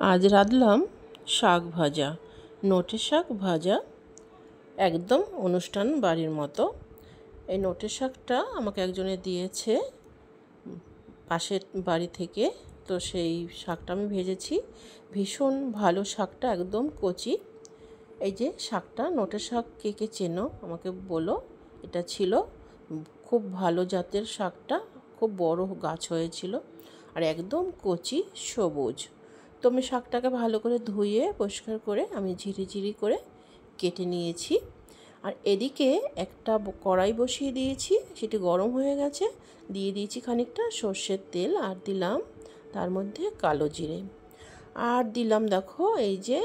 আজ রাঁধলাম শাক ভাজা, নোটে শাক ভাজা, একদম অনুষ্ঠান বাড়ির মতো। এই নোটে শাকটা আমাকে একজনে দিয়েছে পাশের বাড়ি থেকে, তো সেই শাকটা আমি ভেজেছি। ভীষণ ভালো শাকটা, একদম কচি। এই যে শাকটা, নোটে শাক কে কে চেনো আমাকে বলো। এটা ছিল খুব ভালো জাতের শাকটা, খুব বড় গাছ হয়েছিল আর একদম কচি সবুজ। তো আমি শাকটাকে ভালো করে ধুয়ে পরিষ্কার করে আমি ঝিরি করে কেটে নিয়েছি। আর এদিকে একটা কড়াই বসিয়ে দিয়েছি, সেটি গরম হয়ে গেছে। দিয়ে দিয়েছি খানিকটা সর্ষের তেল, আর দিলাম তার মধ্যে কালো জিরে, আর দিলাম দেখো এই যে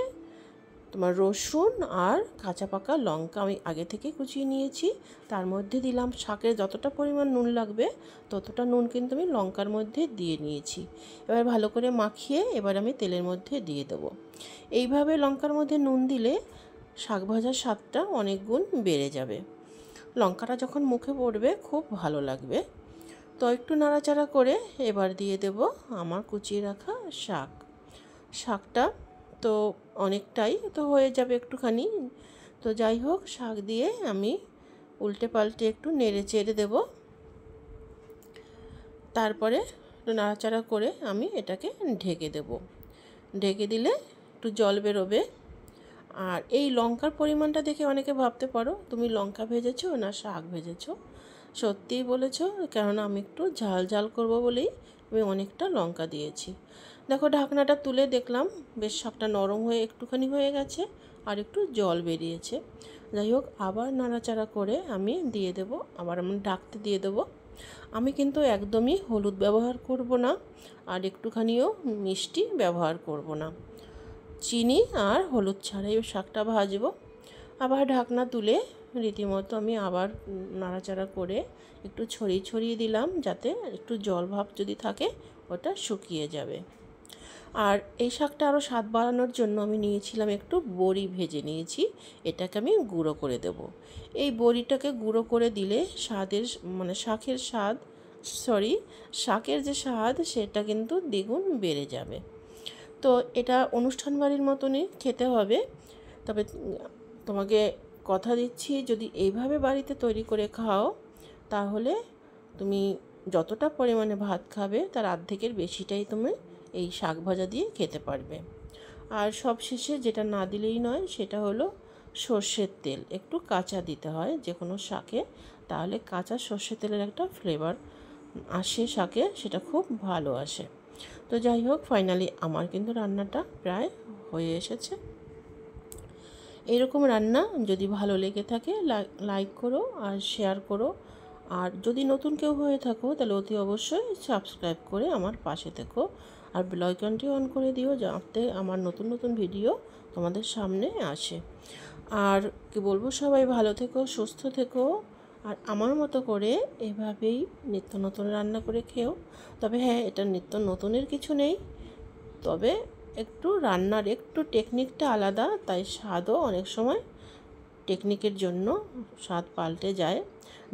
তোমার রসুন আর কাঁচা পাকা লঙ্কা আমি আগে থেকে কুচিয়ে নিয়েছি। তার মধ্যে দিলাম শাকের যতটা পরিমাণ নুন লাগবে ততটা নুন কিন্তু আমি লঙ্কার মধ্যে দিয়ে নিয়েছি। এবার ভালো করে মাখিয়ে এবার আমি তেলের মধ্যে দিয়ে দেবো। এইভাবে লঙ্কার মধ্যে নুন দিলে শাক ভাজার স্বাদটা অনেক গুণ বেড়ে যাবে। লঙ্কাটা যখন মুখে পড়বে খুব ভালো লাগবে। তো একটু নাড়াচাড়া করে এবার দিয়ে দেব আমার কুচিয়ে রাখা শাকটা। তো অনেকটাই তো হয়ে যাবে একটুখানি। তো যাই হোক, শাক দিয়ে আমি উল্টে পাল্টে একটু নেড়ে চেড়ে দেবো। তারপরে একটু নাড়াচাড়া করে আমি এটাকে ঢেকে দেব। ঢেকে দিলে একটু জল বেরোবে। আর এই লঙ্কার পরিমাণটা দেখে অনেকে ভাবতে পারো তুমি লঙ্কা ভেজেছো না শাক ভেজেছো। সত্যিই বলেছো, কেননা আমি একটু ঝাল ঝাল করবো বলেই আমি অনেকটা লঙ্কা দিয়েছি। দেখো ঢাকনাটা তুলে দেখলাম বেশ শাকটা নরম হয়ে একটুখানি হয়ে গেছে আর একটু জল বেরিয়েছে। যাই হোক, আবার নাড়াচাড়া করে আমি দিয়ে দেবো, আবার আমি ঢাকতে দিয়ে দেবো। আমি কিন্তু একদমই হলুদ ব্যবহার করব না, আর একটুখানিও মিষ্টি ব্যবহার করব না। চিনি আর হলুদ ছাড়াই শাকটা ভাজবো। আবার ঢাকনা তুলে রীতিমতো আমি আবার নাড়াচাড়া করে একটু ছড়িয়ে দিলাম, যাতে একটু জল ভাব যদি থাকে ওটা শুকিয়ে যাবে। আর এই শাকটা আরও স্বাদ বাড়ানোর জন্য আমি নিয়েছিলাম একটু বড়ি, ভেজে নিয়েছি। এটাকে আমি গুঁড়ো করে দেব। এই বড়িটাকে গুঁড়ো করে দিলে শাকের যে স্বাদ সেটা কিন্তু দ্বিগুণ বেড়ে যাবে। তো এটা অনুষ্ঠান বাড়ির মতনই খেতে হবে। তবে তোমাকে কথা দিচ্ছি, যদি এইভাবে বাড়িতে তৈরি করে খাও তাহলে তুমি যতটা পরিমাণে ভাত খাবে তার অর্ধেকের বেশিটাই তুমি এই শাক ভাজা দিয়ে খেতে পারবে। আর সবশেষে যেটা না দিলেই নয় সেটা হলো সর্ষের তেল। একটু কাঁচা দিতে হয় যে কোনো শাকে, তাহলে কাঁচা সর্ষের তেলের একটা ফ্লেভার আসে শাকে, সেটা খুব ভালো আসে। তো যাই হোক, ফাইনালি আমার কিন্তু রান্নাটা প্রায় হয়ে এসেছে। এরকম রান্না যদি ভালো লেগে থাকে লাইক করো আর শেয়ার করো। আর যদি নতুন কেউ হয়ে থাকো তাহলে অতি অবশ্যই সাবস্ক্রাইব করে আমার পাশে থেকো, আর বেল আইকনটি অন করে দিও যাতে আমার নতুন ভিডিও তোমাদের সামনে আসে। আর কি বলবো, সবাই ভালো থেকো, সুস্থ থেকো, আর আমার মতো করে এভাবেই নিত্য নতুন রান্না করে খেও। তবে হ্যাঁ, এটা নিত্য নতুনের কিছু নেই, তবে একটু রান্নার একটু টেকনিকটা আলাদা, তাই স্বাদও অনেক সময় টেকনিকের জন্য স্বাদ পাল্টে যায়।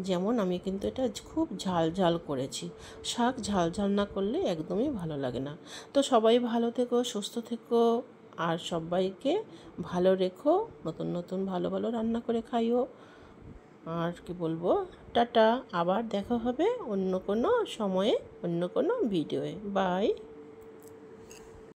যেমন আমি কিন্তু এটা খুব ঝাল করেছি। শাক ঝাল না করলে একদমই ভালো লাগে না। তো সবাই ভালো থেকো, সুস্থ থেকো, আর সবাইকে ভালো রেখো। নতুন ভালো রান্না করে খাইও। আর কি বলবো, টাটা। আবার দেখা হবে অন্য কোনো সময়ে, অন্য কোনো ভিডিওয়ে। বাই।